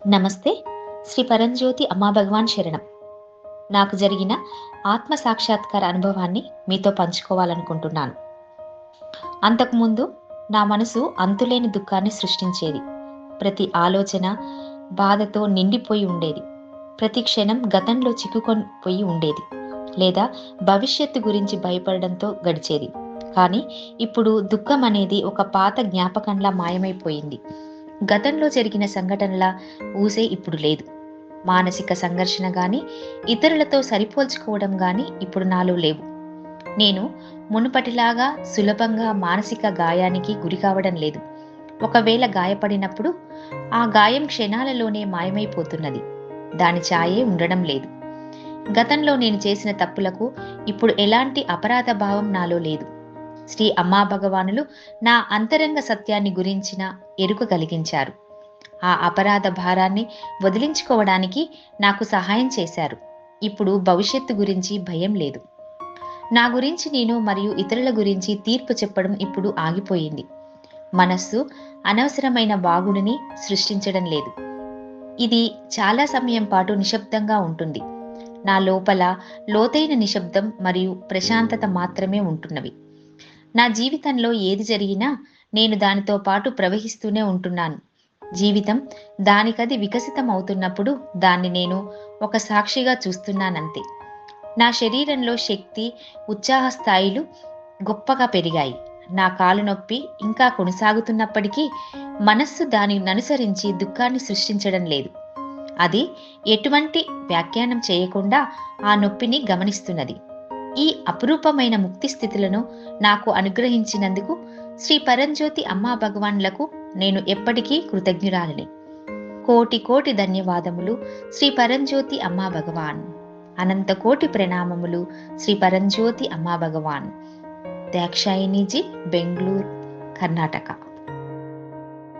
నమస్తే. శ్రీ పరంజ్యోతి అమ్మా భగవాన్ శరణం. నాకు జరిగిన ఆత్మ సాక్షాత్కార అనుభవాన్ని మీతో పంచుకోవాలనుకుంటున్నాను. అంతకుముందు నా మనసు అంతులేని దుఃఖాన్ని సృష్టించేది. ప్రతి ఆలోచన బాధతో నిండిపోయి ఉండేది. ప్రతి క్షణం గతంలో చిక్కుకొని పోయి ఉండేది, లేదా భవిష్యత్తు గురించి భయపడడంతో గడిచేది. కానీ ఇప్పుడు దుఃఖం అనేది ఒక పాత జ్ఞాపకంలా మాయమైపోయింది. గతంలో జరిగిన సంఘటనల ఊసే ఇప్పుడు లేదు. మానసిక సంఘర్షణ గాని, ఇతరులతో సరిపోల్చుకోవడం గాని ఇప్పుడు నాలో లేవు. నేను మునుపటిలాగా సులభంగా మానసిక గాయానికి గురి కావడం లేదు. ఒకవేళ గాయపడినప్పుడు ఆ గాయం క్షణాలలోనే మాయమైపోతున్నది. దాని ఛాయే ఉండడం లేదు. గతంలో నేను చేసిన తప్పులకు ఇప్పుడు ఎలాంటి అపరాధ భావం నాలో లేదు. శ్రీ అమ్మా భగవానులు నా అంతరంగ సత్యాన్ని గురించిన ఎరుక కలిగించారు. ఆ అపరాధ భారాన్ని వదిలించుకోవడానికి నాకు సహాయం చేశారు. ఇప్పుడు భవిష్యత్తు గురించి భయం లేదు. నా గురించి నేను మరియు ఇతరుల గురించి తీర్పు చెప్పడం ఇప్పుడు ఆగిపోయింది. మనస్సు అనవసరమైన వాగుడుని సృష్టించడం లేదు. ఇది చాలా సమయం పాటు నిశ్శబ్దంగా ఉంటుంది. నా లోపల లోతైన నిశ్శబ్దం మరియు ప్రశాంతత మాత్రమే ఉంటున్నవి. నా జీవితంలో ఏది జరిగినా నేను దానితో పాటు ప్రవహిస్తూనే ఉంటున్నాను. జీవితం దానికది వికసితం అవుతున్నప్పుడు దాన్ని నేను ఒక సాక్షిగా చూస్తున్నానంతే. నా శరీరంలో శక్తి, ఉత్సాహ స్థాయిలు గొప్పగా పెరిగాయి. నా కాలు నొప్పి ఇంకా కొనసాగుతున్నప్పటికీ మనస్సు దానిని అనుసరించి దుఃఖాన్ని సృష్టించడం లేదు. అది ఎటువంటి వ్యాఖ్యానం చేయకుండా ఆ నొప్పిని గమనిస్తున్నది. ఈ అపురూపమైన ముక్తి స్థితులను నాకు అనుగ్రహించినందుకు శ్రీ పరంజ్యోతి అమ్మా భగవాన్లకు నేను ఎప్పటికీ కృతజ్ఞురాలిని. కోటి కోటి ధన్యవాదములు శ్రీ పరంజ్యోతి అమ్మా భగవాన్. అనంత కోటి ప్రణామములు శ్రీ పరంజ్యోతి అమ్మా భగవాన్. దాక్షాయినిజీ, బెంగళూరు, కర్ణాటక.